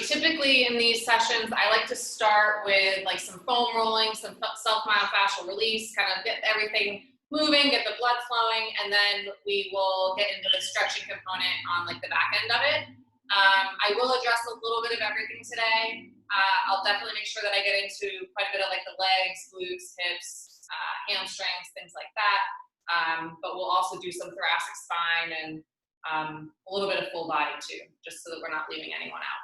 typically in these sessions, I like to start with like some foam rolling, some self-myofascial release, kind of get everything moving, get the blood flowing, and then we will get into the stretching component on like the back end of it. I will address a little bit of everything today. I'll definitely make sure that I get into quite a bit of like the legs, glutes, hips, hamstrings, things like that. But we'll also do some thoracic spine and a little bit of full body too, just so that we're not leaving anyone out.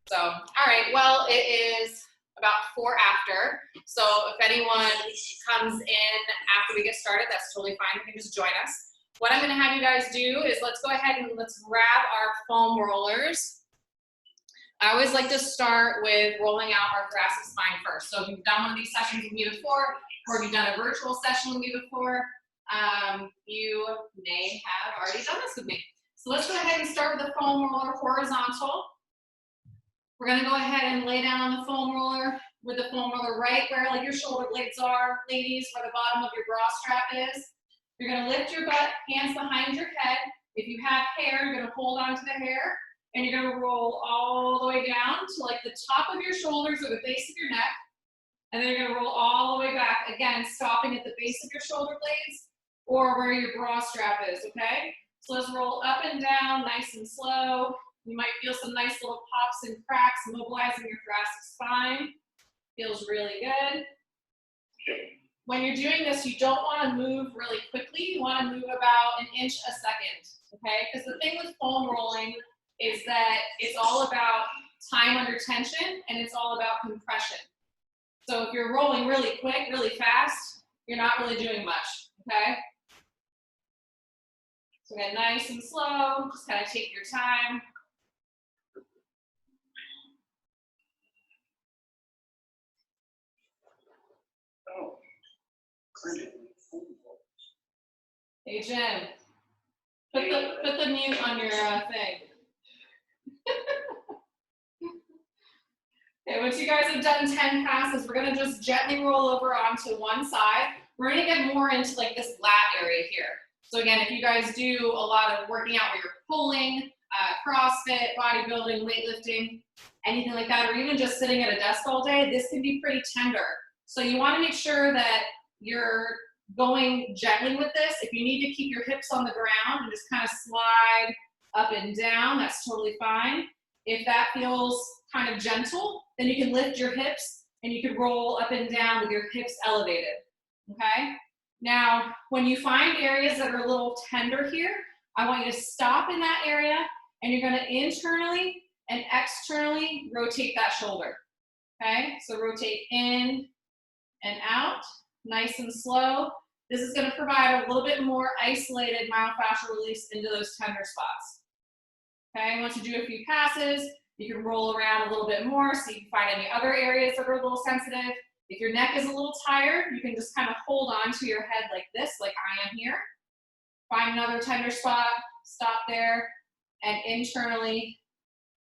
So, all right, well, it is about 4 after. So if anyone comes in after we get started, that's totally fine. You can just join us. What I'm gonna have you guys do is let's go ahead and let's grab our foam rollers. I always like to start with rolling out our thoracic spine first. So if you've done one of these sessions with me before, or if you've done a virtual session with me before, you may have already done this with me. So let's go ahead and start with the foam roller horizontal. We're gonna go ahead and lay down on the foam roller with the foam roller right where like your shoulder blades are, ladies, where the bottom of your bra strap is. You're gonna lift your butt, hands behind your head. If you have hair, you're gonna hold on to the hair and you're gonna roll all the way down to like the top of your shoulders or the base of your neck. And then you're gonna roll all the way back, again, stopping at the base of your shoulder blades or where your bra strap is, okay? So let's roll up and down, nice and slow. You might feel some nice little pops and cracks, mobilizing your thoracic spine. Feels really good. When you're doing this, you don't want to move really quickly. You want to move about 1 inch a second, okay? Because the thing with foam rolling is that it's all about time under tension and it's all about compression. So if you're rolling really quick, really fast, you're not really doing much, okay? So again, nice and slow, just kind of take your time. Hey Jen, put the mute on your thing. Okay, once you guys have done 10 passes, we're gonna just gently roll over onto one side. We're gonna get more into like this lat area here. So again, if you guys do a lot of working out where you're pulling, CrossFit, bodybuilding, weightlifting, anything like that, or even just sitting at a desk all day, this can be pretty tender. So you wanna make sure that you're going gently with this. If you need to keep your hips on the ground and just kind of slide up and down, that's totally fine. If that feels kind of gentle, then you can lift your hips and you can roll up and down with your hips elevated, okay? Now, when you find areas that are a little tender here, I want you to stop in that area and you're gonna internally and externally rotate that shoulder, okay? So rotate in and out, nice and slow. This is gonna provide a little bit more isolated myofascial release into those tender spots. Okay, once you do a few passes, you can roll around a little bit more so you can find any other areas that are a little sensitive. If your neck is a little tired, you can just kind of hold on to your head like this, like I am here. Find another tender spot, stop there, and internally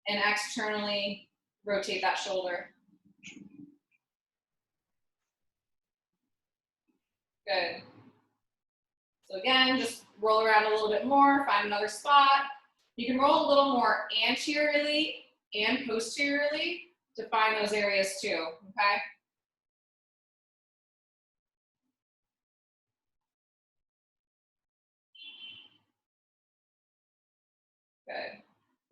and externally rotate that shoulder. Good. So again, just roll around a little bit more, find another spot. You can roll a little more anteriorly and posteriorly to find those areas too, okay? Good.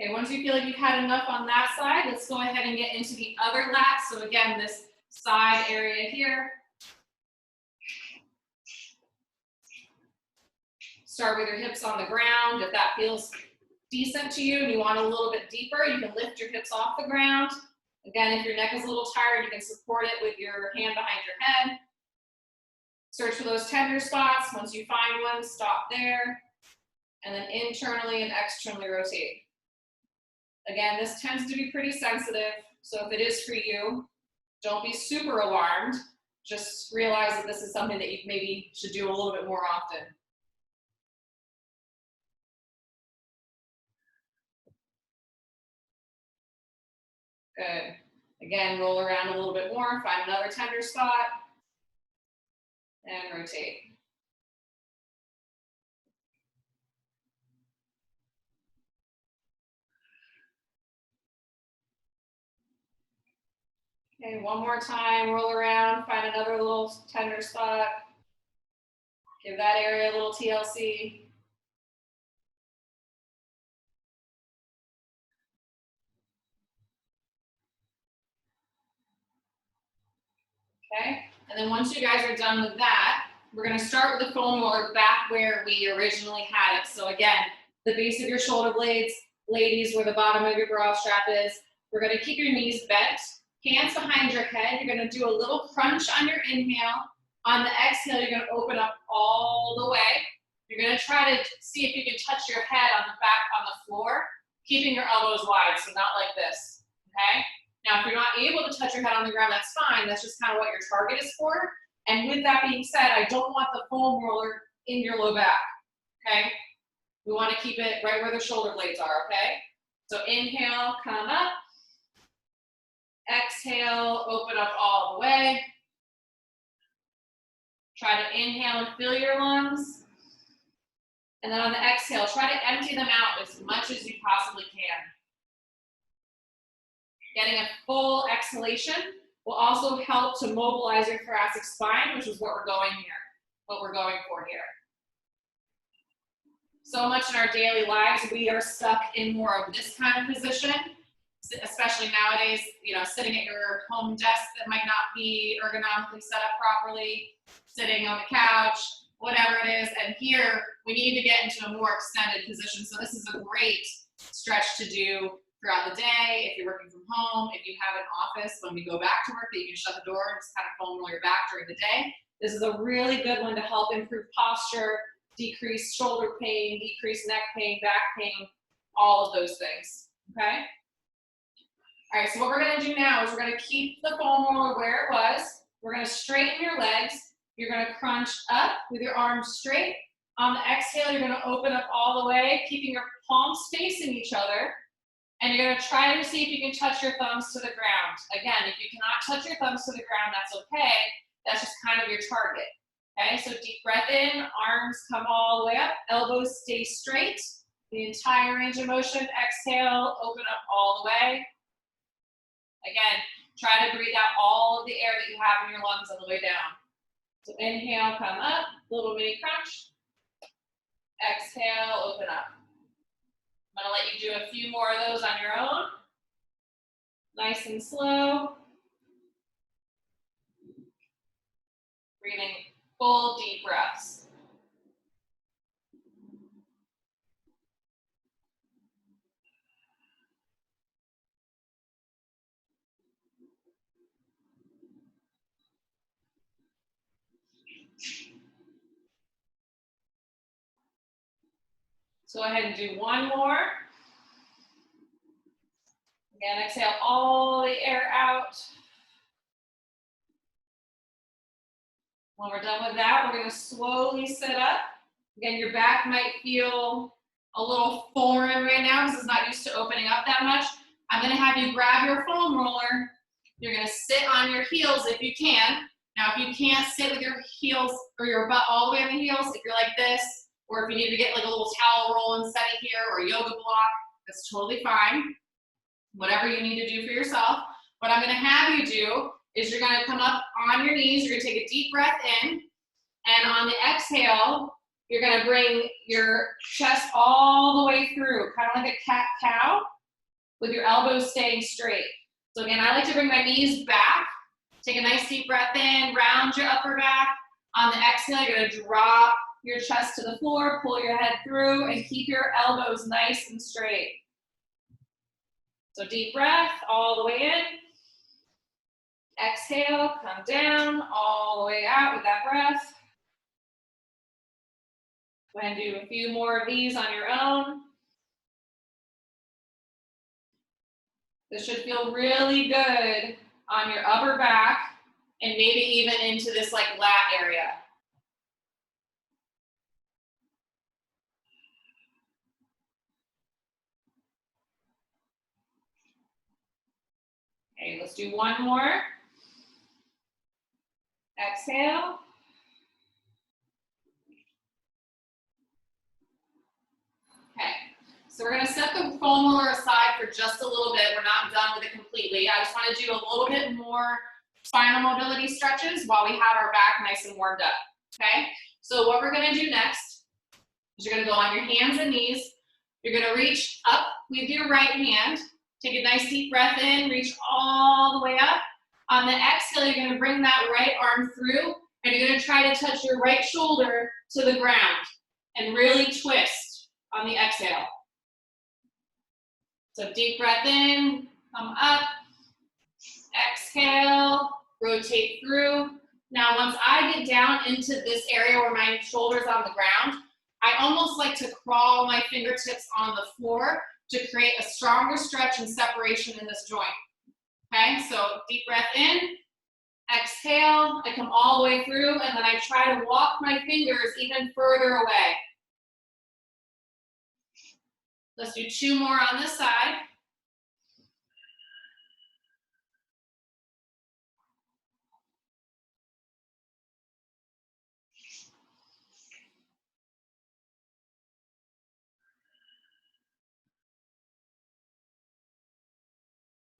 Okay, once you feel like you've had enough on that side, let's go ahead and get into the other lat. So again, this side area here. Start with your hips on the ground. If that feels decent to you and you want a little bit deeper, you can lift your hips off the ground. Again, if your neck is a little tired, you can support it with your hand behind your head. Search for those tender spots. Once you find one, stop there. And then internally and externally rotate. Again, this tends to be pretty sensitive. So if it is for you, don't be super alarmed. Just realize that this is something that you maybe should do a little bit more often. Good. Again, roll around a little bit more, find another tender spot, and rotate. Okay, one more time, roll around, find another little tender spot. Give that area a little TLC. Okay, and then once you guys are done with that, we're gonna start with the foam roller back where we originally had it. So again, the base of your shoulder blades, ladies, where the bottom of your bra strap is. We're gonna keep your knees bent, hands behind your head. You're gonna do a little crunch on your inhale. On the exhale, you're gonna open up all the way. You're gonna try to see if you can touch your head on the back on the floor, keeping your elbows wide, so not like this, okay? Now, if you're not able to touch your head on the ground, that's fine. That's just kind of what your target is for. And with that being said, I don't want the foam roller in your low back, okay? We want to keep it right where the shoulder blades are, okay? So inhale, come up. Exhale, open up all the way. Try to inhale and fill your lungs. And then on the exhale, try to empty them out as much as you possibly can. Getting a full exhalation will also help to mobilize your thoracic spine, which is what we're going for here. So much in our daily lives, we are stuck in more of this kind of position, especially nowadays, you know, sitting at your home desk that might not be ergonomically set up properly, sitting on the couch, whatever it is. And here, we need to get into a more extended position. So this is a great stretch to do throughout the day, if you're working from home, if you have an office, when we go back to work, that you can shut the door and just kind of foam roll your back during the day. This is a really good one to help improve posture, decrease shoulder pain, decrease neck pain, back pain, all of those things, okay? All right, so what we're gonna do now is we're gonna keep the foam roller where it was. We're gonna straighten your legs. You're gonna crunch up with your arms straight. On the exhale, you're gonna open up all the way, keeping your palms facing each other. And you're gonna try to see if you can touch your thumbs to the ground. Again, if you cannot touch your thumbs to the ground, that's okay. That's just kind of your target. Okay, so deep breath in, arms come all the way up, elbows stay straight, the entire range of motion. Exhale, open up all the way. Again, try to breathe out all of the air that you have in your lungs on the way down. So inhale, come up, little mini crunch. Exhale, open up. I'm gonna let you do a few more of those on your own. Nice and slow. Breathing full deep breaths. So go ahead and do one more. Again, exhale all the air out. When we're done with that, we're gonna slowly sit up. Again, your back might feel a little foreign right now because it's not used to opening up that much. I'm gonna have you grab your foam roller. You're gonna sit on your heels if you can. Now, if you can't sit with your heels or your butt all the way on the heels, if you're like this, or if you need to get like a little towel roll and set it here or a yoga block, that's totally fine. Whatever you need to do for yourself. What I'm gonna have you do is you're gonna come up on your knees, you're gonna take a deep breath in, and on the exhale, you're gonna bring your chest all the way through, kind of like a cat-cow, with your elbows staying straight. So again, I like to bring my knees back, take a nice deep breath in, round your upper back. On the exhale, you're gonna drop your chest to the floor, pull your head through, and keep your elbows nice and straight. So deep breath all the way in. Exhale, come down, all the way out with that breath. Go ahead and do a few more of these on your own. This should feel really good on your upper back and maybe even into this like lat area. Okay, let's do one more. Exhale. Okay, So we're gonna set the foam roller aside for just a little bit. We're not done with it completely. I just wanna do a little bit more spinal mobility stretches while we have our back nice and warmed up, okay? So what we're gonna do next is you're gonna go on your hands and knees. You're gonna reach up with your right hand. Take a nice deep breath in, reach all the way up. On the exhale, you're gonna bring that right arm through, and you're gonna try to touch your right shoulder to the ground and really twist on the exhale. So deep breath in, come up, exhale, rotate through. Now, once I get down into this area where my shoulder's on the ground, I almost like to crawl my fingertips on the floor to create a stronger stretch and separation in this joint. Okay, so deep breath in, exhale, I come all the way through, and then I try to walk my fingers even further away. Let's do 2 more on this side.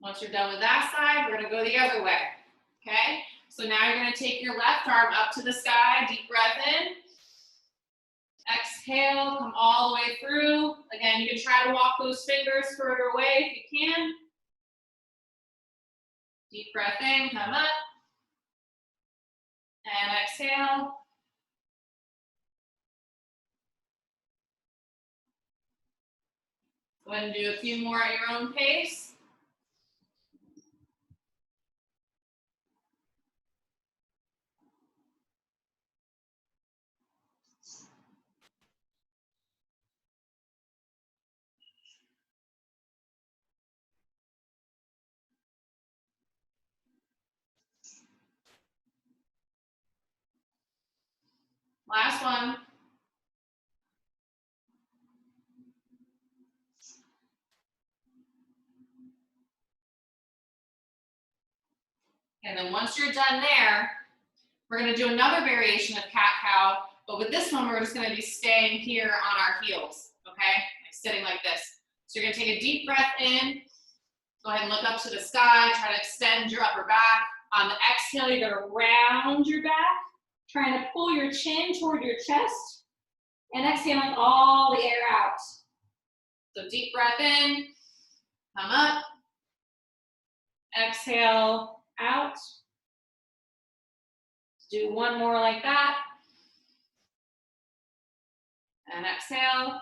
Once you're done with that side, we're gonna go the other way, okay? So now you're gonna take your left arm up to the sky, deep breath in. Exhale, come all the way through. Again, you can try to walk those fingers further away if you can. Deep breath in, come up. And exhale. Go ahead and do a few more at your own pace. Last one. And then once you're done there, we're gonna do another variation of cat-cow, but with this one, we're just gonna be staying here on our heels, okay? Like sitting like this. So you're gonna take a deep breath in, go ahead and look up to the sky, try to extend your upper back. On the exhale, you're gonna round your back, trying to pull your chin toward your chest, and exhaling all the air out. So deep breath in, come up, exhale out. Do 1 more like that. And exhale.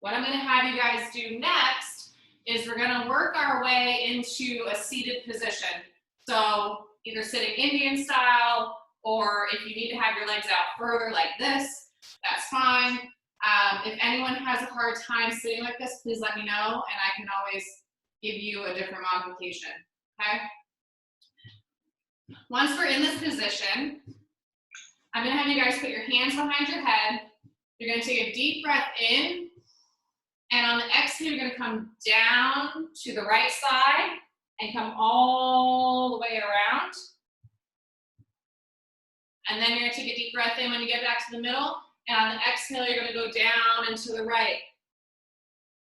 What I'm gonna have you guys do next is we're gonna work our way into a seated position. So either sitting Indian style, or if you need to have your legs out further like this, that's fine. If anyone has a hard time sitting like this, please let me know, and I can always give you a different modification, okay? Once we're in this position, I'm gonna have you guys put your hands behind your head. You're gonna take a deep breath in, and on the exhale, you're gonna come down to the right side and come all the way around. And then you're gonna take a deep breath in when you get back to the middle, and on the exhale, you're gonna go down and to the right,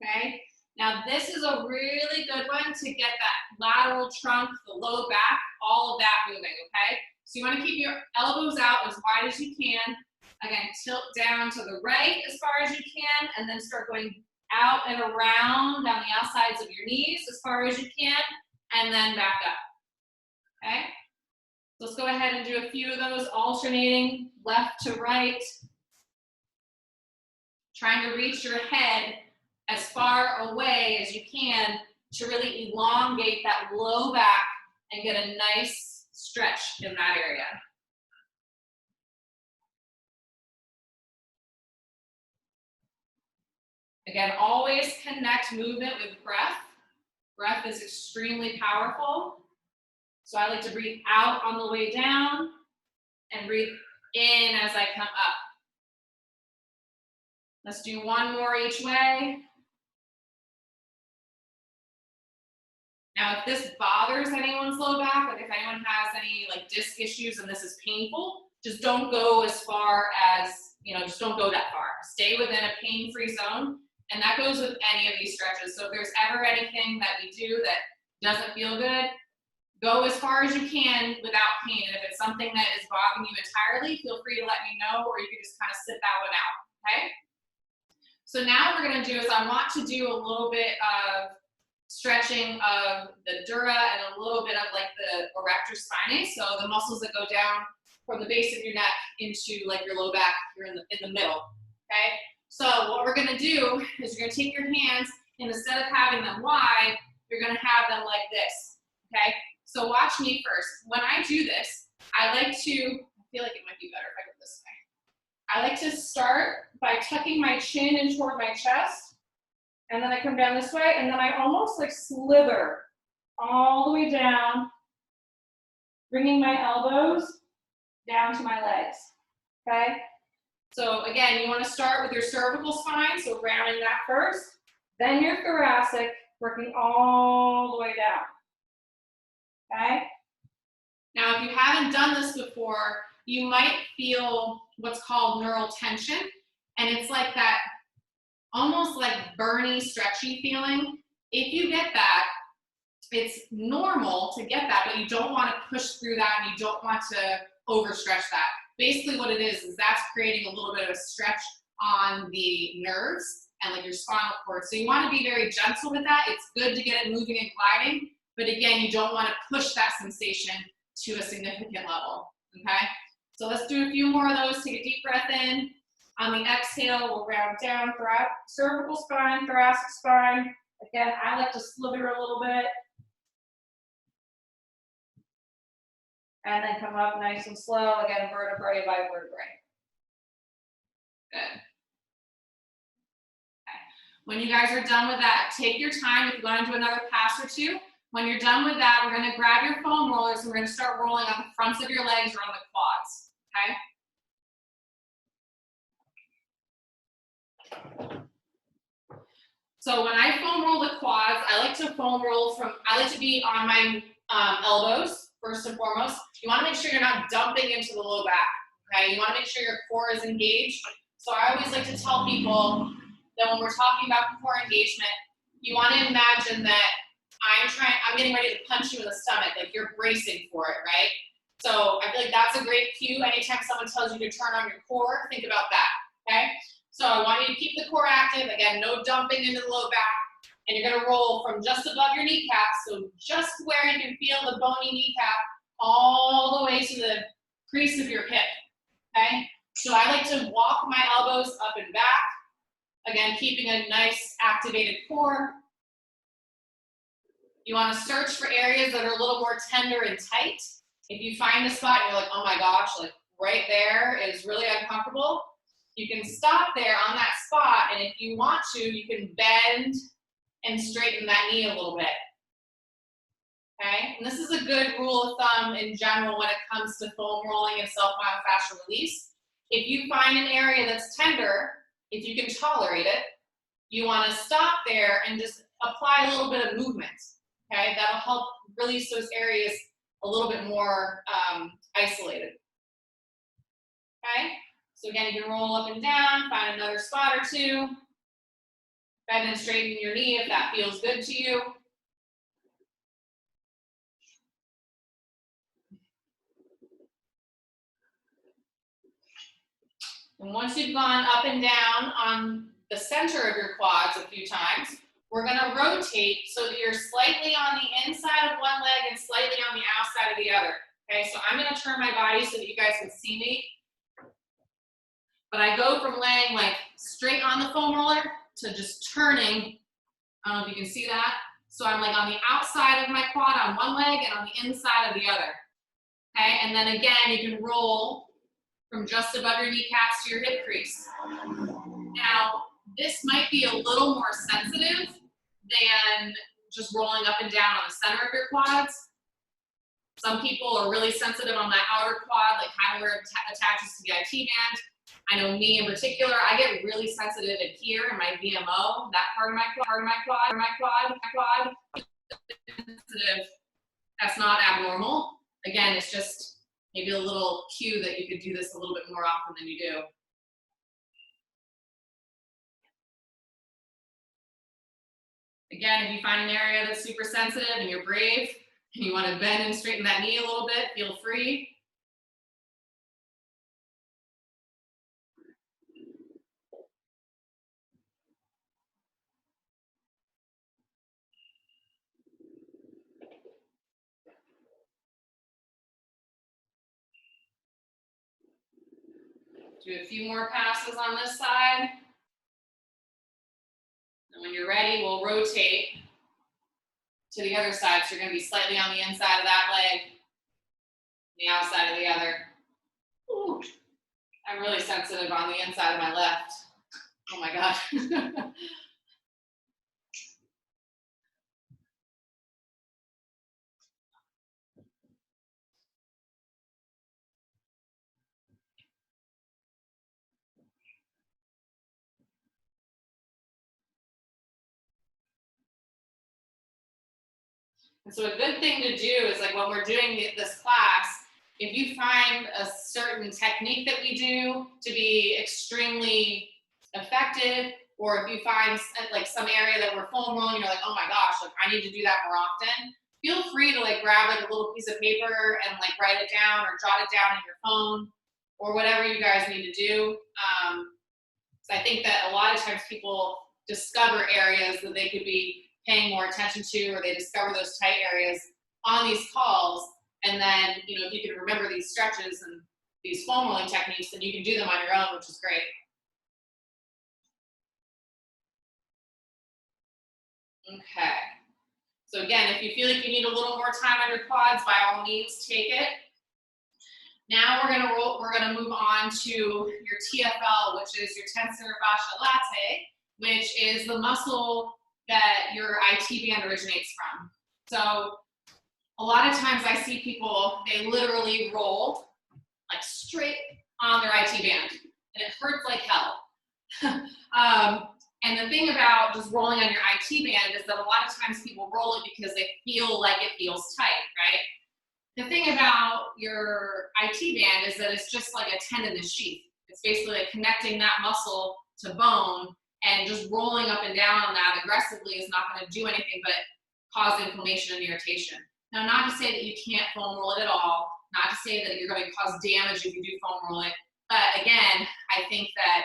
okay? Now this is a really good one to get that lateral trunk, the low back, all of that moving, okay? So you wanna keep your elbows out as wide as you can. Again, tilt down to the right as far as you can, and then start going out and around down the outsides of your knees as far as you can, and then back up, okay? So let's go ahead and do a few of those, alternating left to right. Trying to reach your head as far away as you can to really elongate that low back and get a nice stretch in that area. Again, always connect movement with breath. Breath is extremely powerful. So I like to breathe out on the way down and breathe in as I come up. Let's do 1 more each way. Now, if this bothers anyone's low back, like if anyone has any like disc issues and this is painful, just don't go as far as, just don't go that far. Stay within a pain-free zone, and that goes with any of these stretches. So if there's ever anything that we do that doesn't feel good, go as far as you can without pain. And if it's something that is bothering you entirely, feel free to let me know, or you can just kind of sit that one out, okay? So now what we're gonna do is I want to do a little bit of stretching of the dura and a little bit of like the erector spinae, so the muscles that go down from the base of your neck into like your low back, you're in the middle, okay? So what we're gonna do is you're gonna take your hands, and instead of having them wide, you're gonna have them like this, okay? So watch me first. When I do this, I feel like it might be better if I go this way. I like to start by tucking my chin in toward my chest, and then I come down this way, and then I almost like slither all the way down, bringing my elbows down to my legs, okay? So again, you wanna start with your cervical spine, so rounding that first, then your thoracic, working all the way down. Okay? Now, if you haven't done this before, you might feel what's called neural tension, and it's like that almost like burny, stretchy feeling. If you get that, it's normal to get that, but you don't want to push through that, and you don't want to overstretch that. Basically what it is that's creating a little bit of a stretch on the nerves and like your spinal cord. So you want to be very gentle with that. It's good to get it moving and gliding, but again, you don't want to push that sensation to a significant level, okay? So let's do a few more of those. Take a deep breath in. On the exhale, we'll round down, cervical spine, thoracic spine. Again, I like to slither a little bit. And then come up nice and slow, again, vertebrae by vertebrae. Good. Okay. When you guys are done with that, take your time. If you want to do another pass or two, when you're done with that, we're going to grab your foam rollers and we're going to start rolling on the fronts of your legs or on the quads, okay? So when I foam roll the quads, I like to be on my elbows, first and foremost. You want to make sure you're not dumping into the low back, okay? You want to make sure your core is engaged. So I always like to tell people that when we're talking about core engagement, you want to imagine that I'm getting ready to punch you in the stomach, like you're bracing for it, right? So I feel like that's a great cue. Anytime someone tells you to turn on your core, think about that, okay? So I want you to keep the core active. Again, no dumping into the low back. And you're gonna roll from just above your kneecap, so just where you can feel the bony kneecap, all the way to the crease of your hip, okay? So I like to walk my elbows up and back. Again, keeping a nice activated core. You wanna search for areas that are a little more tender and tight. If you find a spot and you're like, oh my gosh, like right there is really uncomfortable, you can stop there on that spot, and if you want to, you can bend and straighten that knee a little bit, okay? And this is a good rule of thumb in general when it comes to foam rolling and self-myofascial release. If you find an area that's tender, if you can tolerate it, you wanna stop there and just apply a little bit of movement, okay? That'll help release those areas a little bit more isolated, okay? So again, you can roll up and down, find another spot or two. Bend and straighten your knee if that feels good to you. And once you've gone up and down on the center of your quads a few times, we're gonna rotate so that you're slightly on the inside of one leg and slightly on the outside of the other. Okay, so I'm gonna turn my body so that you guys can see me. But I go from laying like straight on the foam roller to just turning. I don't know if you can see that. So I'm like on the outside of my quad on one leg and on the inside of the other. Okay, and then again, you can roll from just above your kneecaps to your hip crease. Now, this might be a little more sensitive than just rolling up and down on the center of your quads. Some people are really sensitive on that outer quad, like kind of where it attaches to the IT band. I know me in particular, I get really sensitive in here in my VMO, that part of my quad. Sensitive. That's not abnormal. Again, it's just maybe a little cue that you could do this a little bit more often than you do. Again, if you find an area that's super sensitive and you're brave and you want to bend and straighten that knee a little bit, feel free. Do a few more passes on this side. And when you're ready, we'll rotate to the other side. So you're going to be slightly on the inside of that leg, the outside of the other. Ooh, I'm really sensitive on the inside of my left. Oh my God. And so a good thing to do is, like, when we're doing this class, if you find a certain technique that we do to be extremely effective, or if you find like some area that we're foam rolling, you're like, oh my gosh, like I need to do that more often, feel free to like grab like a little piece of paper and like write it down or jot it down in your phone or whatever you guys need to do. So I think that a lot of times people discover areas that they could be paying more attention to, or they discover those tight areas on these calls. And then, you know, if you can remember these stretches and these foam rolling techniques, then you can do them on your own, which is great. Okay. So again, if you feel like you need a little more time on your quads, by all means, take it. Now we're gonna move on to your TFL, which is your tensor fasciae latae, which is the muscle that your IT band originates from. So a lot of times I see people, they literally roll like straight on their IT band, and it hurts like hell. And the thing about just rolling on your IT band is that a lot of times people roll it because they feel like it feels tight, right? The thing about your IT band is that it's just like a tendinous sheath. It's basically like connecting that muscle to bone, and just rolling up and down on that aggressively is not going to do anything but cause inflammation and irritation. Now, not to say that you can't foam roll it at all, not to say that you're going to cause damage if you do foam roll it, but again, I think that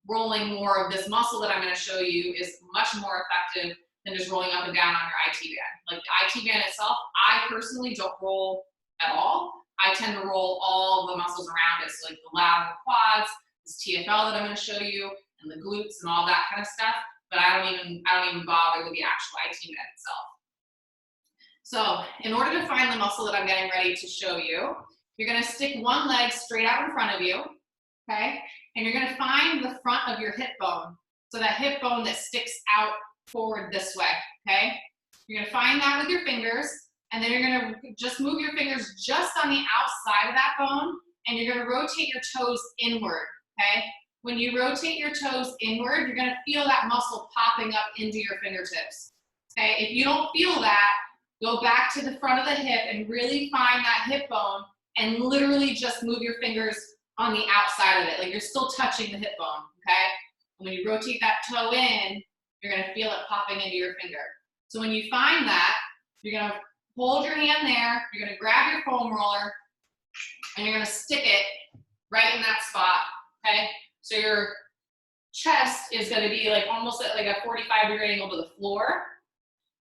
rolling more of this muscle that I'm going to show you is much more effective than just rolling up and down on your IT band. Like the IT band itself, I personally don't roll at all. I tend to roll all the muscles around it, so like the lateral quads, this TFL that I'm going to show you, and the glutes and all that kind of stuff. But I don't even bother with the actual IT band itself. So in order to find the muscle that I'm getting ready to show you, you're going to stick one leg straight out in front of you, okay? And you're going to find the front of your hip bone. So that hip bone that sticks out forward this way, okay? You're going to find that with your fingers, and then you're going to just move your fingers just on the outside of that bone, and you're going to rotate your toes inward, okay? When you rotate your toes inward, you're going to feel that muscle popping up into your fingertips, okay? If you don't feel that, go back to the front of the hip and really find that hip bone and literally just move your fingers on the outside of it. Like you're still touching the hip bone, okay? And when you rotate that toe in, you're going to feel it popping into your finger. So when you find that, you're going to hold your hand there, you're going to grab your foam roller, and you're going to stick it right in that spot, okay? So your chest is going to be like almost at like a 45-degree angle to the floor,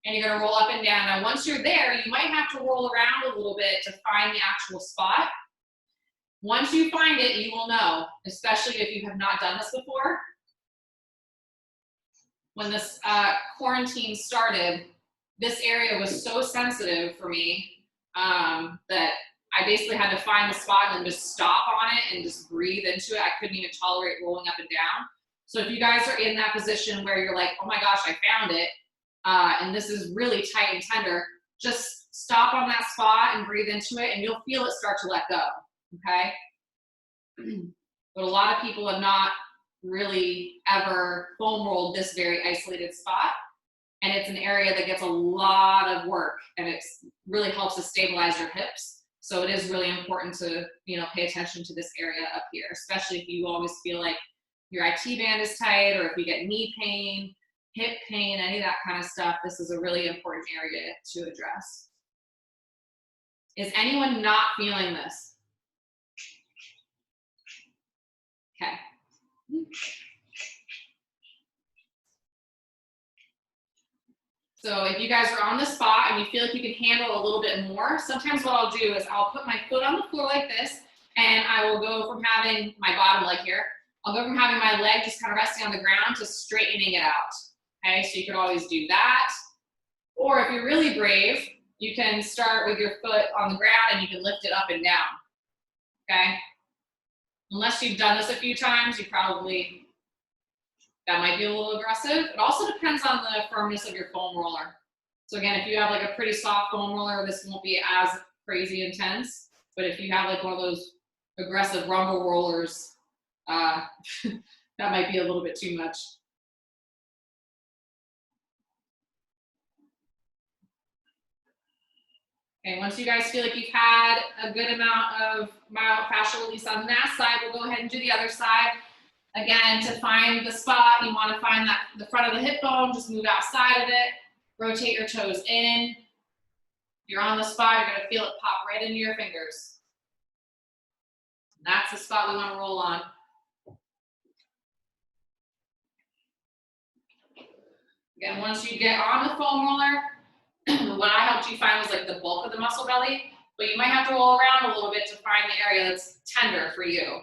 and you're going to roll up and down. Now, once you're there, you might have to roll around a little bit to find the actual spot. Once you find it, you will know, especially if you have not done this before. When this quarantine started, this area was so sensitive for me that I basically had to find the spot and just stop on it and just breathe into it. I couldn't even tolerate rolling up and down. So if you guys are in that position where you're like, oh my gosh, I found it, and this is really tight and tender, just stop on that spot and breathe into it, and you'll feel it start to let go, okay? But a lot of people have not really ever foam rolled this very isolated spot, and it's an area that gets a lot of work, and it really helps to stabilize your hips. So it is really important to, you know, pay attention to this area up here, especially if you always feel like your IT band is tight, or if you get knee pain, hip pain, any of that kind of stuff, this is a really important area to address. Is anyone not feeling this? Okay. So if you guys are on the spot and you feel like you can handle a little bit more, sometimes what I'll do is I'll put my foot on the floor like this, and I will go from having my bottom leg here, I'll go from having my leg just kind of resting on the ground to straightening it out. Okay, so you could always do that. Or if you're really brave, you can start with your foot on the ground and you can lift it up and down. Okay? Unless you've done this a few times, you probably, that might be a little aggressive. It also depends on the firmness of your foam roller. So again, if you have like a pretty soft foam roller, this won't be as crazy intense. But if you have like one of those aggressive rumble rollers, that might be a little bit too much. Okay, once you guys feel like you've had a good amount of myofascial release on that side, we'll go ahead and do the other side. Again, to find the spot, you want to find that the front of the hip bone, just move outside of it, rotate your toes in. If you're on the spot, you're going to feel it pop right into your fingers. And that's the spot we want to roll on. Again, once you get on the foam roller, what I helped you find was like the bulk of the muscle belly, but you might have to roll around a little bit to find the area that's tender for you.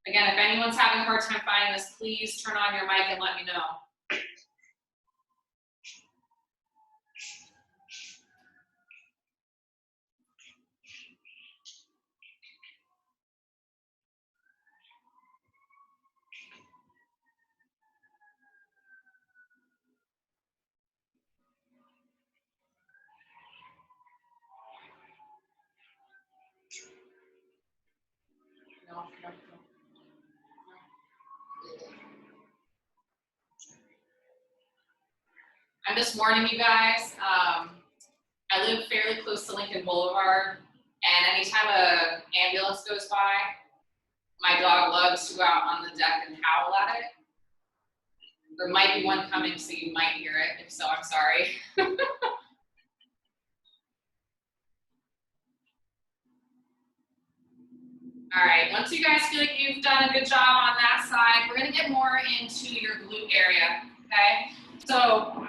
Again, if anyone's having a hard time finding this, please turn on your mic and let me know. No. I'm just warning you guys, I live fairly close to Lincoln Boulevard, and anytime an ambulance goes by, my dog loves to go out on the deck and howl at it. There might be one coming, so you might hear it. If so, I'm sorry. All right, once you guys feel like you've done a good job on that side, we're gonna get more into your glute area, okay? So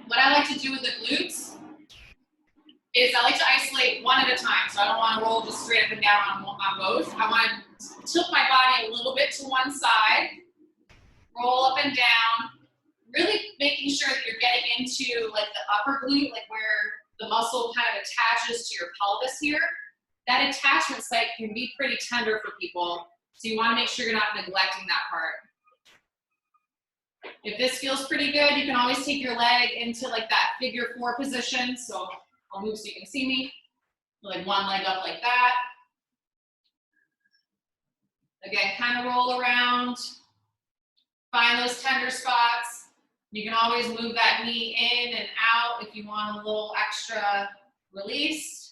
what I like to do with the glutes is I like to isolate one at a time. So I don't wanna roll just straight up and down on both. I wanna tilt my body a little bit to one side, roll up and down, really making sure that you're getting into like the upper glute, like where the muscle kind of attaches to your pelvis here. That attachment site can be pretty tender for people, so you want to make sure you're not neglecting that part. If this feels pretty good, you can always take your leg into like that figure 4 position. So I'll move so you can see me. Like one leg up like that. Again, kind of roll around. Find those tender spots. You can always move that knee in and out if you want a little extra release.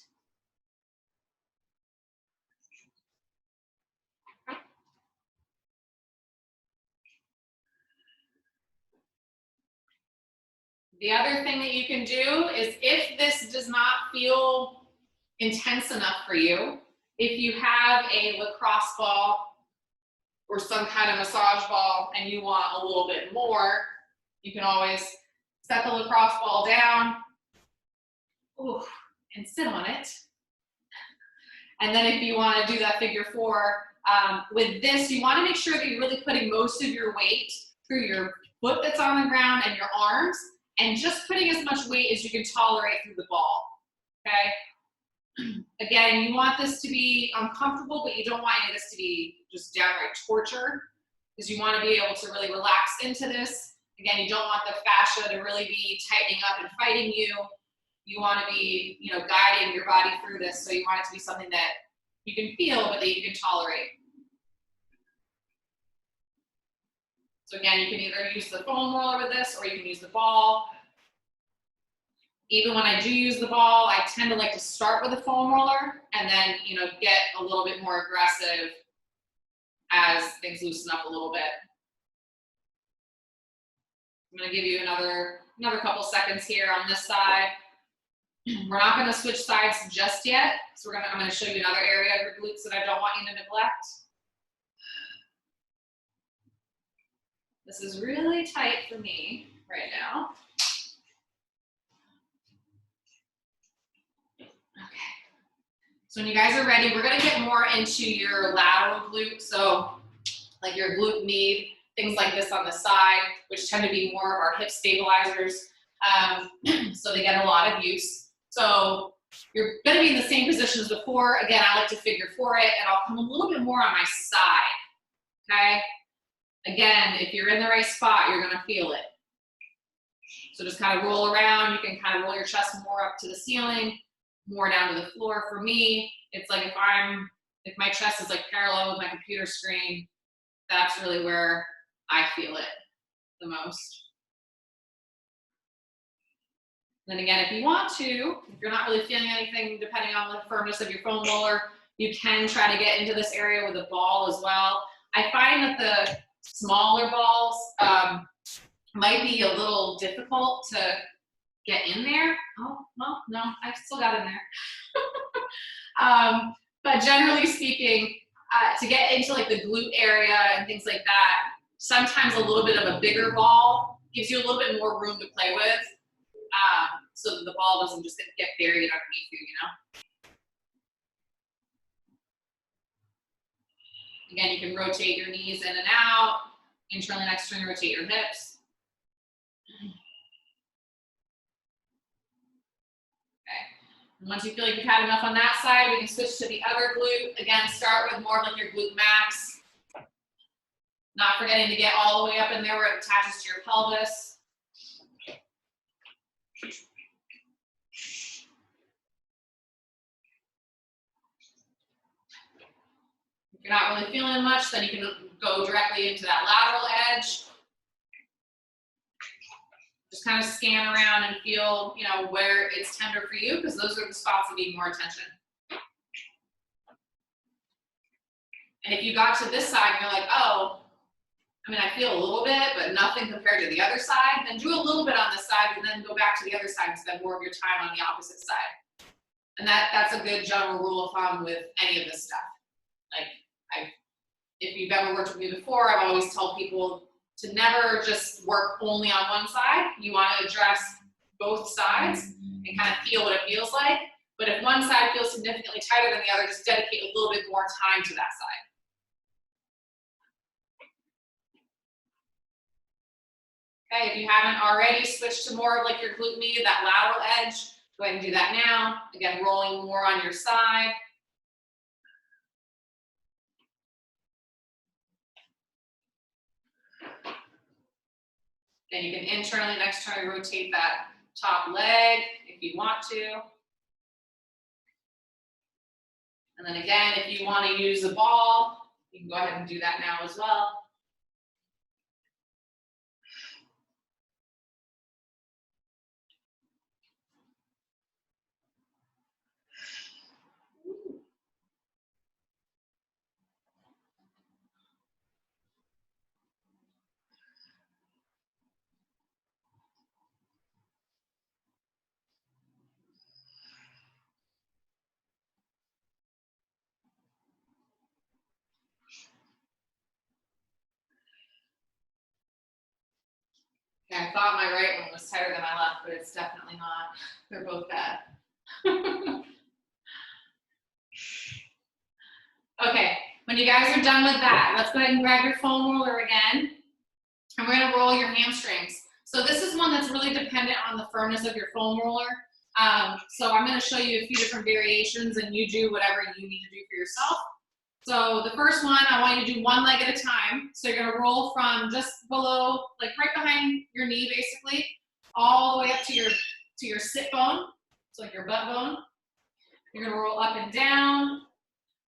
The other thing that you can do is if this does not feel intense enough for you, if you have a lacrosse ball or some kind of massage ball and you want a little bit more, you can always set the lacrosse ball down and sit on it. And then if you want to do that figure 4, with this, you want to make sure that you're really putting most of your weight through your foot that's on the ground and your arms, and just putting as much weight as you can tolerate through the ball, okay? Again, you want this to be uncomfortable, but you don't want any of this to be just downright torture, because you want to be able to really relax into this. Again, you don't want the fascia to really be tightening up and fighting you. You want to be, guiding your body through this, so you want it to be something that you can feel, but that you can tolerate. So again, you can either use the foam roller with this, or you can use the ball. Even when I do use the ball, I tend to like to start with the foam roller and then, get a little bit more aggressive as things loosen up a little bit. I'm gonna give you another couple seconds here on this side. We're not gonna switch sides just yet. So I'm gonna show you another area of your glutes that I don't want you to neglect. This is really tight for me right now. Okay. So when you guys are ready, we're gonna get more into your lateral glute. So like your glute med, things like this on the side, which tend to be more of our hip stabilizers. So they get a lot of use. So you're gonna be in the same position as before. Again, I like to figure 4 it, and I'll come a little bit more on my side, okay? Again, if you're in the right spot, you're gonna feel it. So just kind of roll around. You can kind of roll your chest more up to the ceiling, more down to the floor. For me, it's like if my chest is like parallel with my computer screen, that's really where I feel it the most. Then again, if you want to, if you're not really feeling anything, depending on the firmness of your foam roller, you can try to get into this area with a ball as well. I find that the smaller balls might be a little difficult to get in there. Oh, well, no, I've still got in there. But generally speaking, to get into like the glute area and things like that, sometimes a little bit of a bigger ball gives you a little bit more room to play with, so that the ball doesn't just get buried underneath you, you know? Again, you can rotate your knees in and out, internally and externally rotate your hips. Okay. And once you feel like you've had enough on that side, we can switch to the other glute. Again, start with more of like your glute max. Not forgetting to get all the way up in there where it attaches to your pelvis. If you're not really feeling much, then you can go directly into that lateral edge. Just kind of scan around and feel, you know, where it's tender for you, because those are the spots that need more attention. And if you got to this side and you're like, oh, I mean, I feel a little bit, but nothing compared to the other side, then do a little bit on this side and then go back to the other side and spend more of your time on the opposite side. And that's a good general rule of thumb with any of this stuff. Like, if you've ever worked with me before, I've always told people to never just work only on one side. You want to address both sides and kind of feel what it feels like. But if one side feels significantly tighter than the other, just dedicate a little bit more time to that side. Okay, if you haven't already switched to more of like your glute med, that lateral edge, go ahead and do that now. Again, rolling more on your side. Then you can internally and externally rotate that top leg if you want to. And then again, if you want to use a ball, you can go ahead and do that now as well. Okay, I thought my right one was tighter than my left, but it's definitely not. They're both bad. Okay, when you guys are done with that, let's go ahead and grab your foam roller again. And we're gonna roll your hamstrings. So this is one that's really dependent on the firmness of your foam roller. So I'm gonna show you a few different variations and you do whatever you need to do for yourself. So the first one, I want you to do one leg at a time. So you're gonna roll from just below, like right behind your knee basically, all the way up to your sit bone, so like your butt bone. You're gonna roll up and down.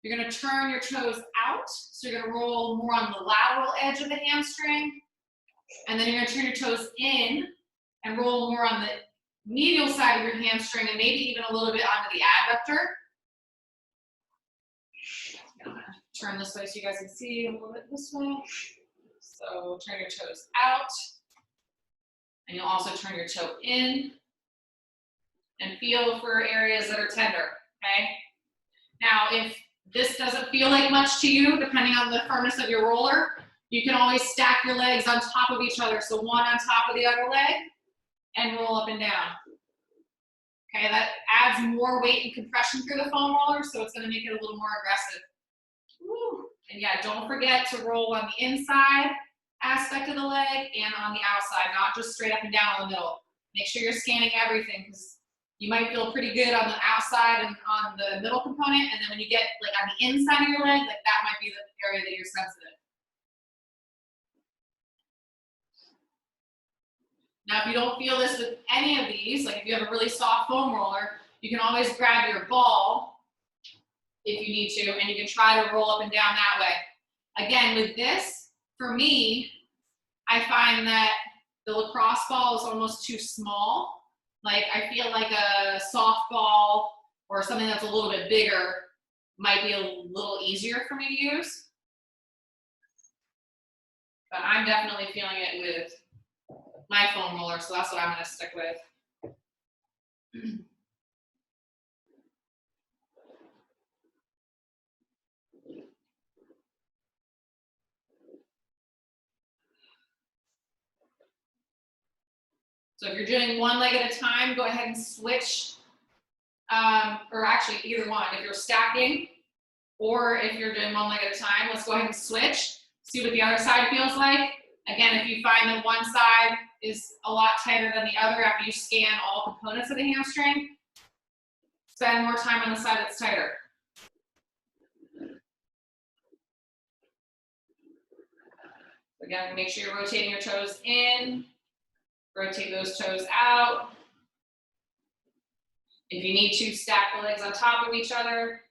You're gonna turn your toes out. So you're gonna roll more on the lateral edge of the hamstring. And then you're gonna turn your toes in and roll more on the medial side of your hamstring and maybe even a little bit onto the adductor. I'm gonna turn this way so you guys can see a little bit this way. So turn your toes out. And you'll also turn your toe in and feel for areas that are tender, okay? Now, if this doesn't feel like much to you, depending on the firmness of your roller, you can always stack your legs on top of each other. So one on top of the other leg and roll up and down. Okay, that adds more weight and compression through the foam roller, so it's gonna make it a little more aggressive. Woo. And yeah, don't forget to roll on the inside aspect of the leg and on the outside, not just straight up and down in the middle. Make sure you're scanning everything, because you might feel pretty good on the outside and on the middle component, and then when you get like on the inside of your leg, like that might be the area that you're sensitive. Now, if you don't feel this with any of these, like if you have a really soft foam roller, you can always grab your ball if you need to, and you can try to roll up and down that way. Again, with this, for me, I find that the lacrosse ball is almost too small. Like I feel like a softball or something that's a little bit bigger might be a little easier for me to use. But I'm definitely feeling it with my foam roller, so that's what I'm gonna stick with. So if you're doing one leg at a time, go ahead and switch, or actually either one. If you're stacking, or if you're doing one leg at a time, let's go ahead and switch. See what the other side feels like. Again, if you find that one side is a lot tighter than the other after you scan all components of the hamstring, spend more time on the side that's tighter. Again, make sure you're rotating your toes in, rotate those toes out. If you need to, stack the legs on top of each other.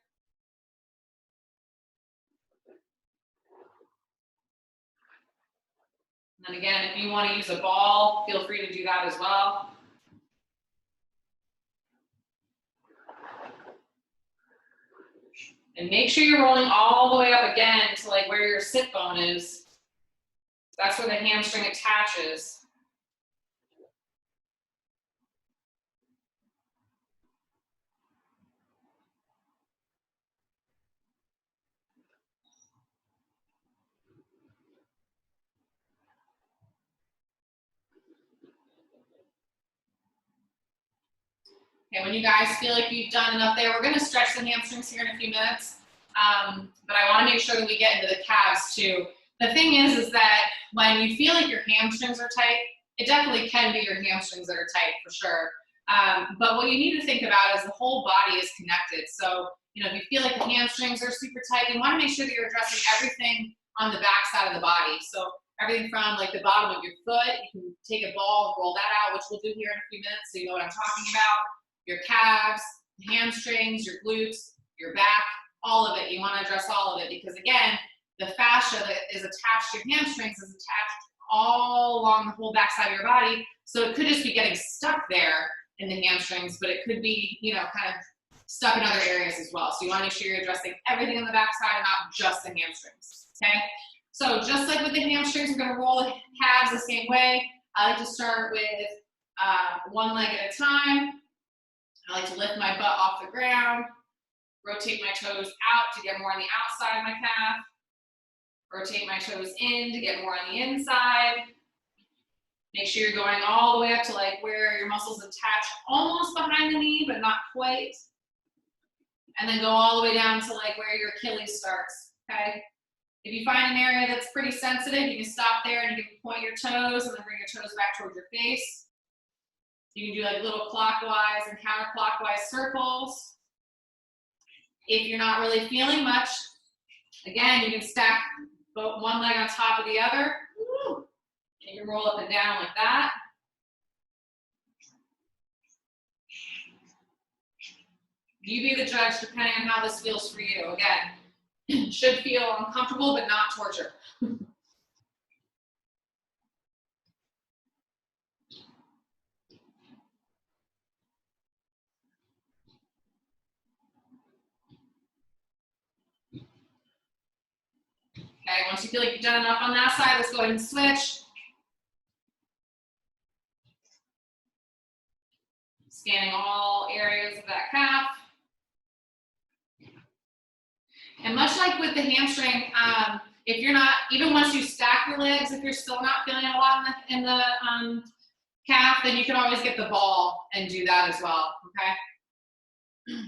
And again, if you want to use a ball, feel free to do that as well. And make sure you're rolling all the way up again to like where your sit bone is. That's where the hamstring attaches. Okay, when you guys feel like you've done enough there, we're gonna stretch the hamstrings here in a few minutes, but I wanna make sure that we get into the calves too. The thing is that when you feel like your hamstrings are tight, it definitely can be your hamstrings that are tight for sure. But what you need to think about is the whole body is connected. So, you know, if you feel like the hamstrings are super tight, you wanna make sure that you're addressing everything on the back side of the body. So everything from like the bottom of your foot, you can take a ball and roll that out, which we'll do here in a few minutes so you know what I'm talking about. Your calves, hamstrings, your glutes, your back, all of it. You want to address all of it because again, the fascia that is attached to your hamstrings is attached all along the whole back side of your body. So it could just be getting stuck there in the hamstrings, but it could be, you know, kind of stuck in other areas as well. So you want to make sure you're addressing everything on the back side and not just the hamstrings, okay? So just like with the hamstrings, we're going to roll the calves the same way. I like to start with one leg at a time. I like to lift my butt off the ground, rotate my toes out to get more on the outside of my calf, rotate my toes in to get more on the inside. Make sure you're going all the way up to like where your muscles attach almost behind the knee, but not quite. And then go all the way down to like where your Achilles starts, okay? If you find an area that's pretty sensitive, you can stop there and you can point your toes and then bring your toes back towards your face. You can do like little clockwise and counterclockwise circles. If you're not really feeling much, again, you can stack one leg on top of the other. Woo. And you can roll up and down like that. You be the judge depending on how this feels for you. Again, should feel uncomfortable, but not torture. Okay, once you feel like you've done enough on that side, let's go ahead and switch. Scanning all areas of that calf. And much like with the hamstring, if you're not, even once you stack your legs, if you're still not feeling a lot in the calf, then you can always get the ball and do that as well, okay?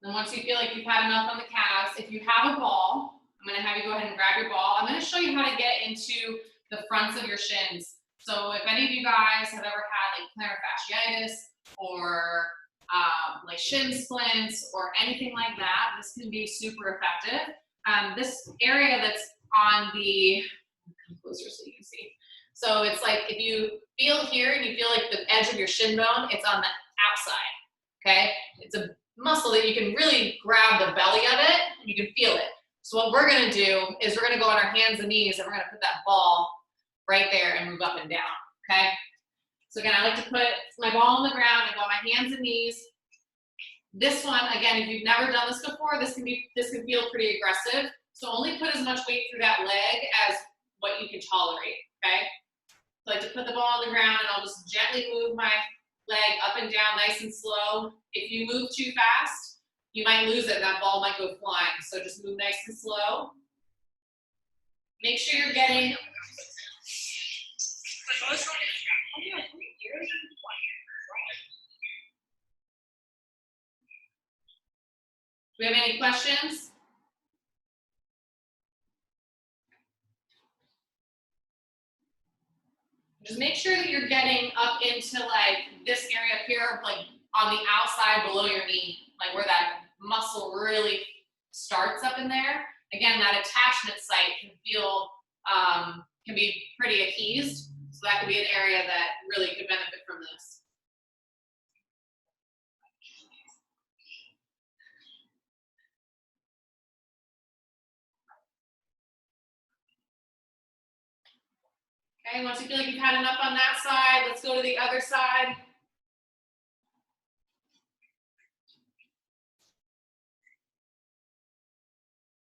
Then once you feel like you've had enough on the calves, if you have a ball, I'm gonna have you go ahead and grab your ball. I'm gonna show you how to get into the fronts of your shins. So if any of you guys have ever had like plantar fasciitis or like shin splints or anything like that, this can be super effective. This area that's on the, come closer so you can see. So it's like if you feel here and you feel like the edge of your shin bone, it's on the outside, okay? It's a muscle that you can really grab the belly of it and you can feel it. So what we're gonna do is we're gonna go on our hands and knees and we're gonna put that ball right there and move up and down, okay? So again, I like to put my ball on the ground and go on my hands and knees. This one, again, if you've never done this before, this can feel pretty aggressive. So only put as much weight through that leg as what you can tolerate, okay? So I like to put the ball on the ground and I'll just gently move my leg up and down nice and slow. If you move too fast, you might lose it and that ball might go flying. So just move nice and slow. Make sure you're getting. Do we have any questions? Just make sure that you're getting up into like this area up here, like on the outside below your knee, like where that muscle really starts up in there. Again, that attachment site can feel, can be pretty adhesed. So that could be an area that really could benefit from this. Okay, once you feel like you've had enough on that side, let's go to the other side.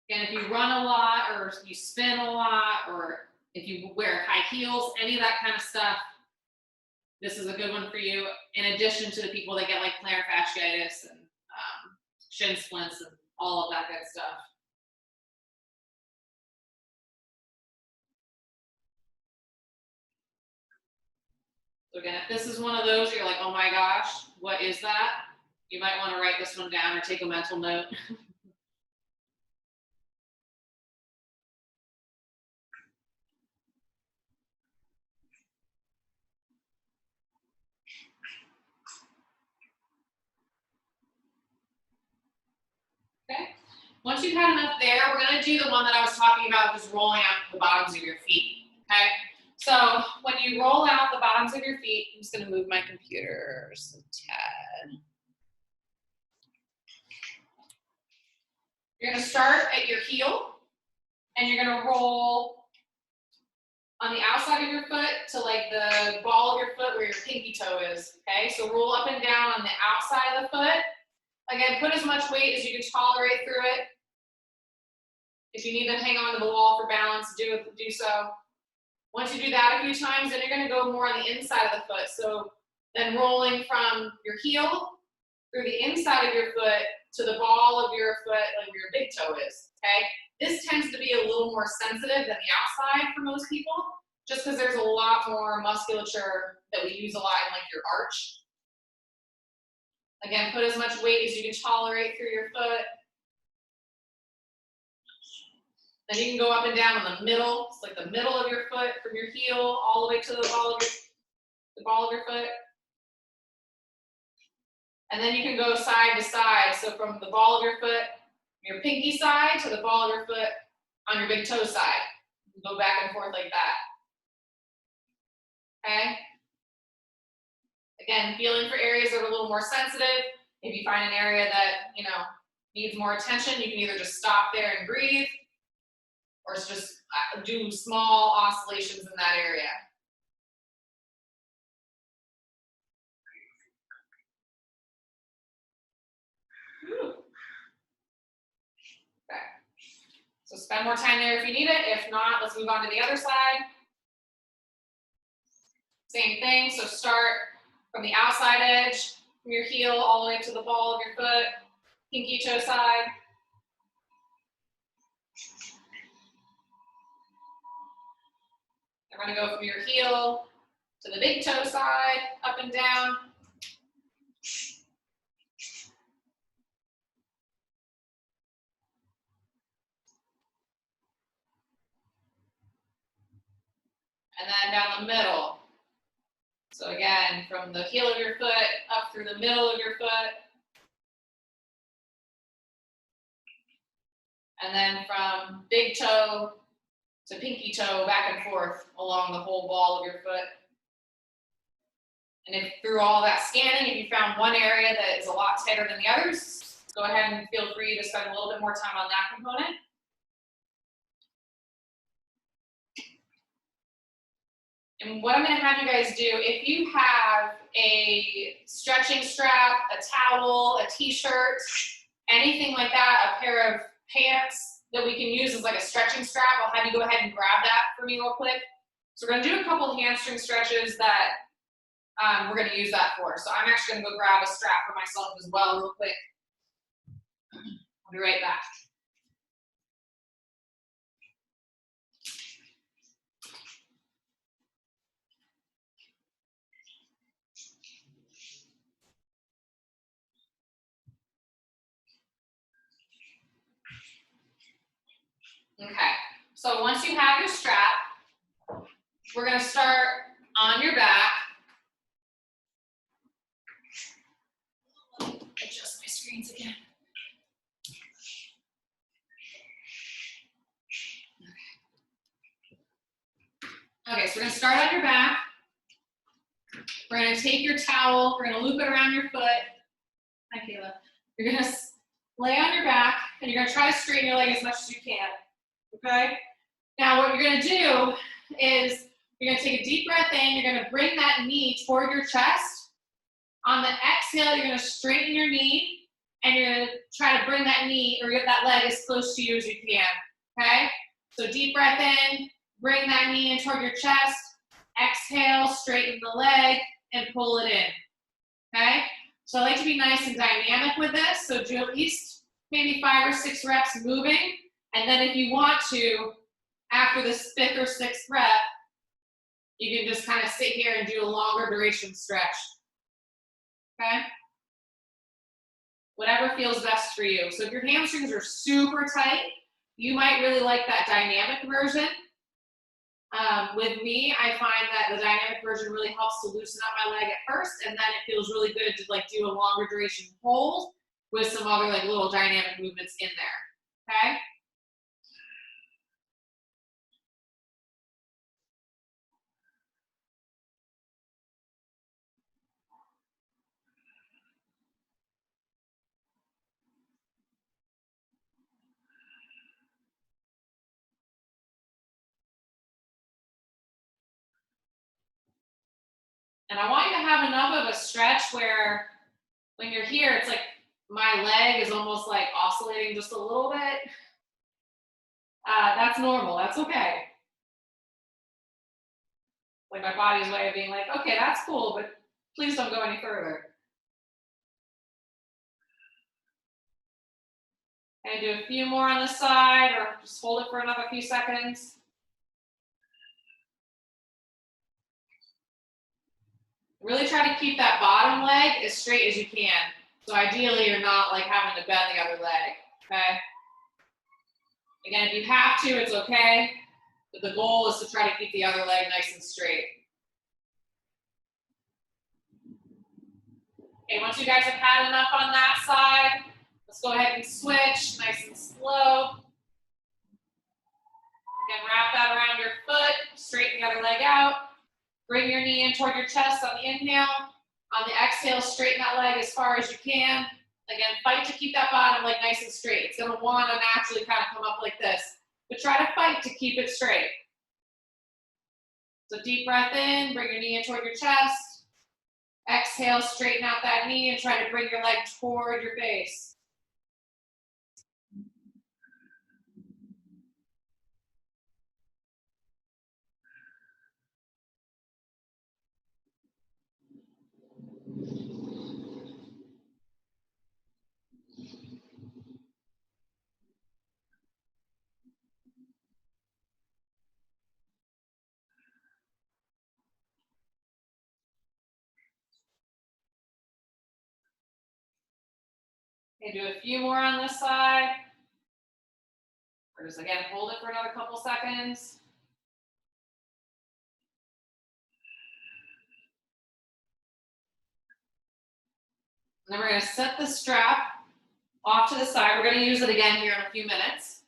Again, if you run a lot or you spin a lot or if you wear high heels, any of that kind of stuff, this is a good one for you, in addition to the people that get like plantar fasciitis and shin splints and all of that good stuff. So again, if this is one of those, you're like, oh my gosh, what is that? You might want to write this one down or take a mental note. Okay. Once you've had enough there, we're going to do the one that I was talking about, just rolling out the bottoms of your feet. Okay. So when you roll out the bottoms of your feet, I'm just going to move my computer just a tad. You're going to start at your heel, and you're going to roll on the outside of your foot to like the ball of your foot where your pinky toe is. Okay. So roll up and down on the outside of the foot. Again, put as much weight as you can tolerate through it. If you need to hang on to the wall for balance, do so. Once you do that a few times, then you're going to go more on the inside of the foot. So then rolling from your heel through the inside of your foot to the ball of your foot, like where your big toe is, okay? This tends to be a little more sensitive than the outside for most people, just because there's a lot more musculature that we use a lot in like your arch. Again, put as much weight as you can tolerate through your foot. Then you can go up and down in the middle. It's like the middle of your foot from your heel all the way to the ball of your foot. And then you can go side to side. So from the ball of your foot, your pinky side, to the ball of your foot on your big toe side. Go back and forth like that. Okay? Again, feeling for areas that are a little more sensitive. If you find an area that, you know, needs more attention, you can either just stop there and breathe, or just do small oscillations in that area. Okay. So spend more time there if you need it. If not, let's move on to the other side. Same thing, so start from the outside edge, from your heel all the way to the ball of your foot, pinky toe side. I'm gonna go from your heel to the big toe side, up and down. And then down the middle. So again, from the heel of your foot up through the middle of your foot. And then from big toe to pinky toe, back and forth along the whole ball of your foot. And if through all that scanning, if you found one area that is a lot tighter than the others, go ahead and feel free to spend a little bit more time on that component. And what I'm going to have you guys do, if you have a stretching strap, a towel, a t-shirt, anything like that, a pair of pants that we can use as like a stretching strap, I'll have you go ahead and grab that for me real quick. So we're going to do a couple of hamstring stretches that we're going to use that for. So I'm actually going to go grab a strap for myself as well real quick. I'll be right back. Okay, so once you have your strap, we're going to start on your back. Adjust my screens again. Okay, so we're going to start on your back. We're going to take your towel, we're going to loop it around your foot. Hi, Kayla. You're going to lay on your back, and you're going to try to straighten your leg as much as you can. Okay? Now, what you're going to do is you're going to take a deep breath in. You're going to bring that knee toward your chest. On the exhale, you're going to straighten your knee, and you're going to try to bring that knee or get that leg as close to you as you can. Okay? So deep breath in, bring that knee in toward your chest. Exhale, straighten the leg, and pull it in. Okay? So I like to be nice and dynamic with this. So do at least maybe 5 or 6 reps moving. And then if you want to, after this 5th or 6th rep, you can just kind of sit here and do a longer duration stretch. Okay? Whatever feels best for you. So if your hamstrings are super tight, you might really like that dynamic version. With me, I find that the dynamic version really helps to loosen up my leg at first, and then it feels really good to like do a longer duration hold with some other like little dynamic movements in there. Okay? And I want you to have enough of a stretch where when you're here, it's like my leg is almost like oscillating just a little bit. That's normal, that's okay. Like my body's way of being like, okay, that's cool, but please don't go any further. And do a few more on the side, or just hold it for another few seconds. Really try to keep that bottom leg as straight as you can. So ideally, you're not like having to bend the other leg, okay? Again, if you have to, it's okay. But the goal is to try to keep the other leg nice and straight. Okay, once you guys have had enough on that side, let's go ahead and switch, nice and slow. Again, wrap that around your foot, straighten the other leg out. Bring your knee in toward your chest on the inhale. On the exhale, straighten that leg as far as you can. Again, fight to keep that bottom leg nice and straight. It's gonna wanna naturally kind of come up like this, but try to fight to keep it straight. So deep breath in, bring your knee in toward your chest. Exhale, straighten out that knee and try to bring your leg toward your face. Okay, do a few more on this side. Or just again, hold it for another couple seconds. And then we're gonna set the strap off to the side. We're gonna use it again here in a few minutes.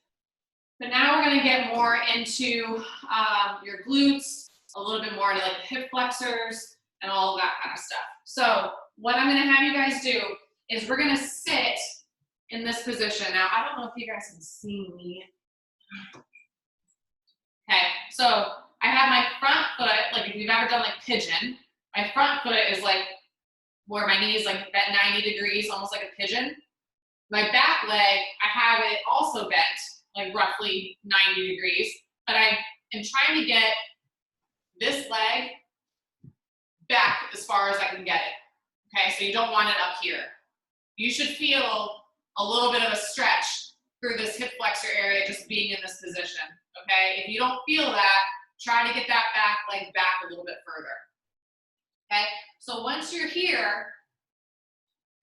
But now we're gonna get more into your glutes, a little bit more into like the hip flexors and all of that kind of stuff. So what I'm gonna have you guys do is we're gonna sit in this position. Now, I don't know if you guys can see me. Okay, so I have my front foot, like if you've ever done like pigeon, my front foot is like where my knee is like bent 90 degrees, almost like a pigeon. My back leg, I have it also bent, like roughly 90 degrees, but I am trying to get this leg back as far as I can get it. Okay, so you don't want it up here. You should feel a little bit of a stretch through this hip flexor area just being in this position. Okay, if you don't feel that, try to get that back leg back a little bit further. Okay, so once you're here,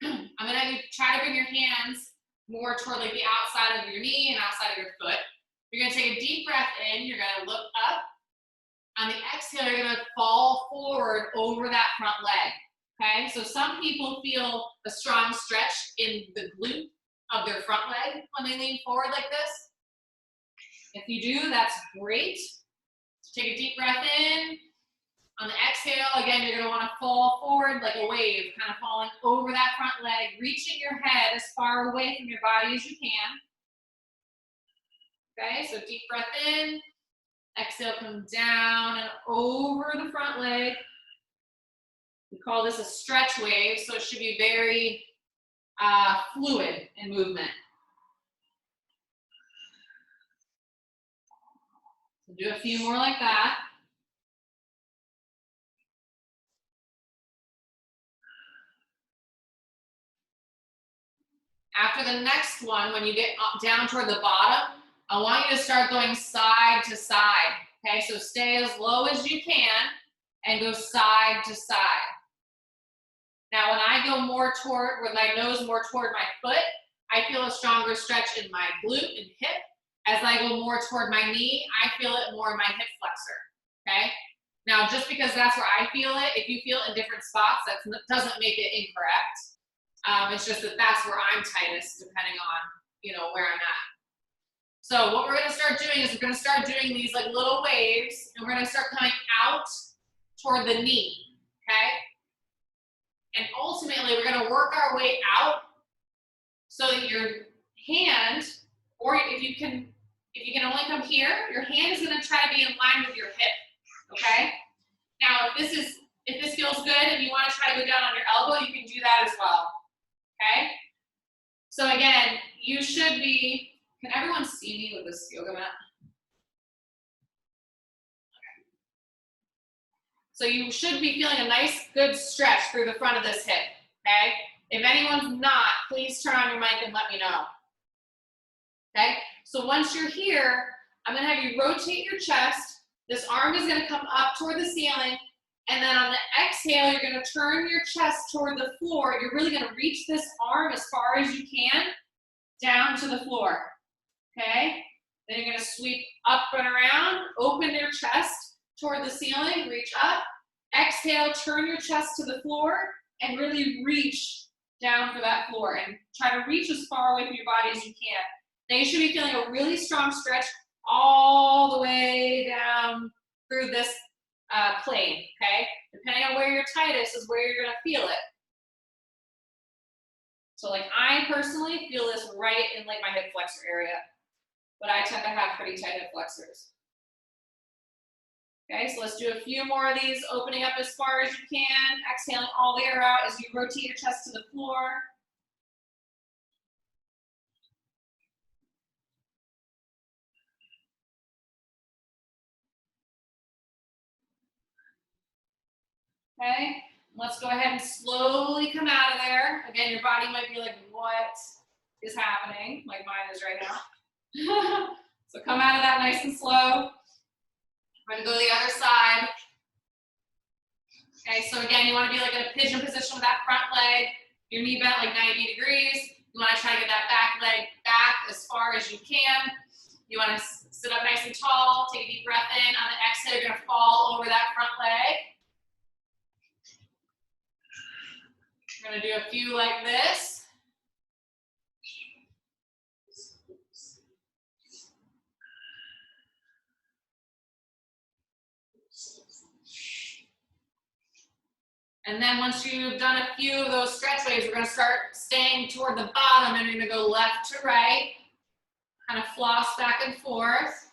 I'm gonna have you try to bring your hands more toward like the outside of your knee and outside of your foot. You're gonna take a deep breath in, you're gonna look up. On the exhale, you're gonna fall forward over that front leg. Okay, so some people feel a strong stretch in the glute of their front leg when they lean forward like this. If you do, that's great. So take a deep breath in. On the exhale, again, you're gonna wanna fall forward like a wave, kind of falling over that front leg, reaching your head as far away from your body as you can. Okay, so deep breath in. Exhale, come down and over the front leg. We call this a stretch wave, so it should be very fluid in movement. So do a few more like that. After the next one, when you get down toward the bottom, I want you to start going side to side. Okay, so stay as low as you can and go side to side. Now, when I go more toward, with my nose more toward my foot, I feel a stronger stretch in my glute and hip. As I go more toward my knee, I feel it more in my hip flexor, okay? Now, just because that's where I feel it, if you feel it in different spots, that doesn't make it incorrect. It's just that that's where I'm tightest, depending on, where I'm at. So what we're gonna start doing is we're gonna start doing these like little waves, and we're gonna start coming out toward the knee, okay? And ultimately, we're gonna work our way out so that your hand, or if you can only come here, your hand is gonna try to be in line with your hip, okay? Now, if this feels good and you wanna try to go down on your elbow, you can do that as well, okay? So again, you should be, can everyone see me with this yoga mat? Okay. So you should be feeling a nice, good stretch through the front of this hip, okay? If anyone's not, please turn on your mic and let me know, okay? So once you're here, I'm gonna have you rotate your chest. This arm is gonna come up toward the ceiling, and then on the exhale, you're gonna turn your chest toward the floor. You're really gonna reach this arm as far as you can down to the floor, okay? Then you're gonna sweep up and around, open your chest toward the ceiling, reach up. Exhale, turn your chest to the floor and really reach down for that floor and try to reach as far away from your body as you can. Now you should be feeling a really strong stretch all the way down through this plane, okay? Depending on where you're tightest is where you're gonna feel it. So like I personally feel this right in like my hip flexor area, but I tend to have pretty tight hip flexors. Okay, so let's do a few more of these, opening up as far as you can, exhaling all the air out as you rotate your chest to the floor. Okay, let's go ahead and slowly come out of there. Again, your body might be like, what is happening? Like mine is right now. So come out of that nice and slow. We're gonna go to the other side. Okay, so again, you wanna be like in a pigeon position with that front leg, your knee bent like 90 degrees. You wanna try to get that back leg back as far as you can. You wanna sit up nice and tall, take a deep breath in. On the exhale, you're gonna fall over that front leg. We're gonna do a few like this. And then once you've done a few of those stretch waves, we're gonna start staying toward the bottom and you're gonna go left to right, kind of floss back and forth.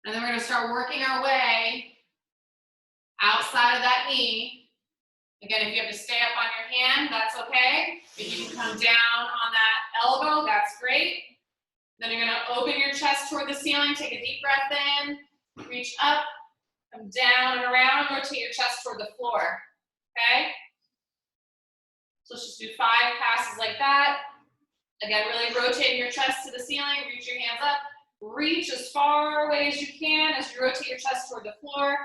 And then we're gonna start working our way outside of that knee. Again, if you have to stay up on your hand, that's okay. If you can come down on that elbow, that's great. Then you're gonna open your chest toward the ceiling, take a deep breath in, reach up, come down and around, rotate your chest toward the floor, okay? So let's just do 5 passes like that. Again, really rotating your chest to the ceiling, reach your hands up, reach as far away as you can as you rotate your chest toward the floor.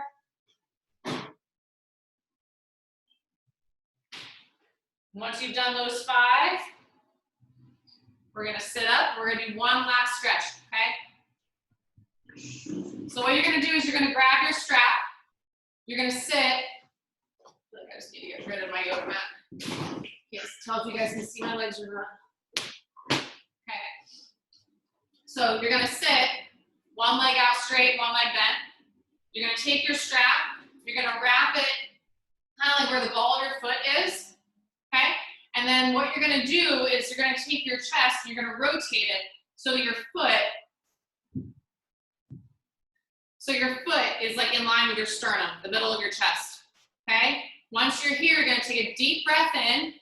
Once you've done those 5, we're gonna sit up, we're gonna do one last stretch, okay? So what you're gonna do is you're gonna grab your strap, you're gonna sit, I feel like I just need to get rid of my yoga mat. Can't tell if you guys can see my legs or not. Okay. So you're gonna sit, one leg out straight, one leg bent. You're gonna take your strap, you're gonna wrap it kind of like where the ball of your foot is, okay? And then what you're gonna do is you're gonna take your chest, and you're gonna rotate it so that your foot is like in line with your sternum, the middle of your chest, okay? Once you're here, you're gonna take a deep breath in.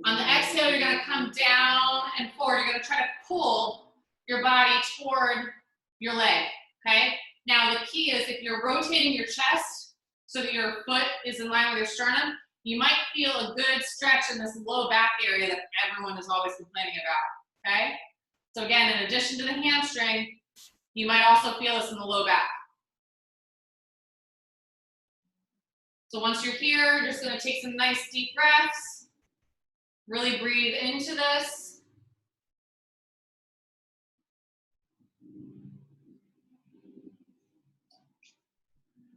On the exhale, you're gonna come down and forward. You're gonna try to pull your body toward your leg, okay? Now the key is if you're rotating your chest so that your foot is in line with your sternum, you might feel a good stretch in this low back area that everyone is always complaining about, okay? So again, in addition to the hamstring, you might also feel this in the low back. So once you're here, you're just gonna take some nice deep breaths. Really breathe into this.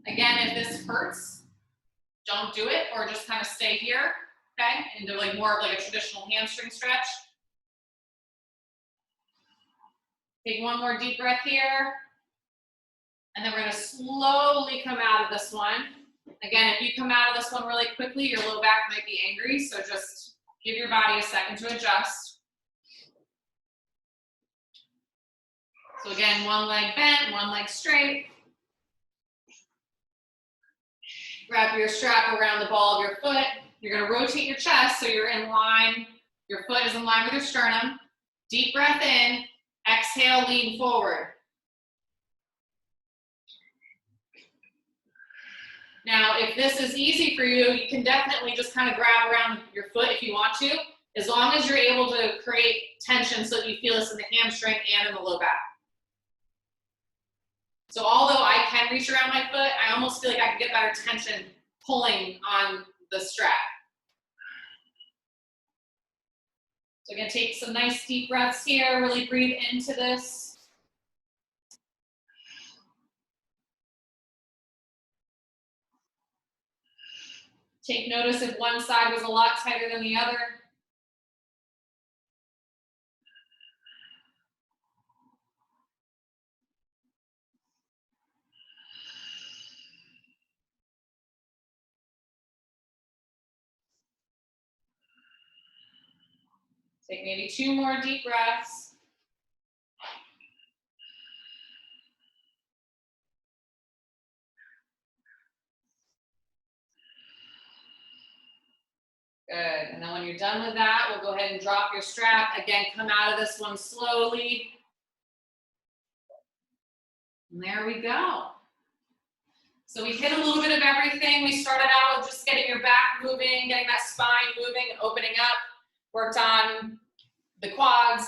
Again, if this hurts, don't do it, or just kind of stay here, okay? And do like more of like a traditional hamstring stretch. Take one more deep breath here. And then we're gonna slowly come out of this one. Again, if you come out of this one really quickly, your low back might be angry, so just give your body a second to adjust. So again, one leg bent, one leg straight. Wrap your strap around the ball of your foot. You're gonna rotate your chest so you're in line, your foot is in line with your sternum. Deep breath in, exhale, lean forward. Now, if this is easy for you, you can definitely just kind of grab around your foot if you want to, as long as you're able to create tension so that you feel this in the hamstring and in the low back. So although I can reach around my foot, I almost feel like I can get better tension pulling on the strap. So again, take some nice deep breaths here, really breathe into this. Take notice if one side was a lot tighter than the other. Take maybe 2 more deep breaths. Good, and then when you're done with that, we'll go ahead and drop your strap. Again, come out of this one slowly. And there we go. So we hit a little bit of everything. We started out with just getting your back moving, getting that spine moving and opening up. Worked on the quads,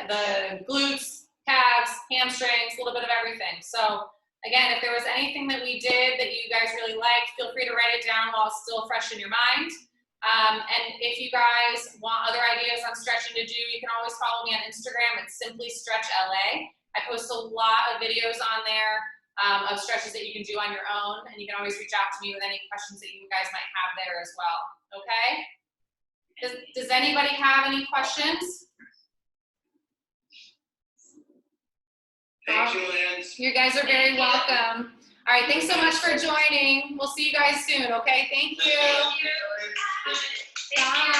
the glutes, calves, hamstrings, a little bit of everything. So again, if there was anything that we did that you guys really liked, feel free to write it down while it's still fresh in your mind. And if you guys want other ideas on stretching to do, you can always follow me on Instagram at Simply Stretch LA. I post a lot of videos on there of stretches that you can do on your own, and you can always reach out to me with any questions that you guys might have there as well. Okay? Does anybody have any questions? Thank you, Lance. You guys are very welcome. All right, thanks so much for joining. We'll see you guys soon, okay? Thank you. Bye.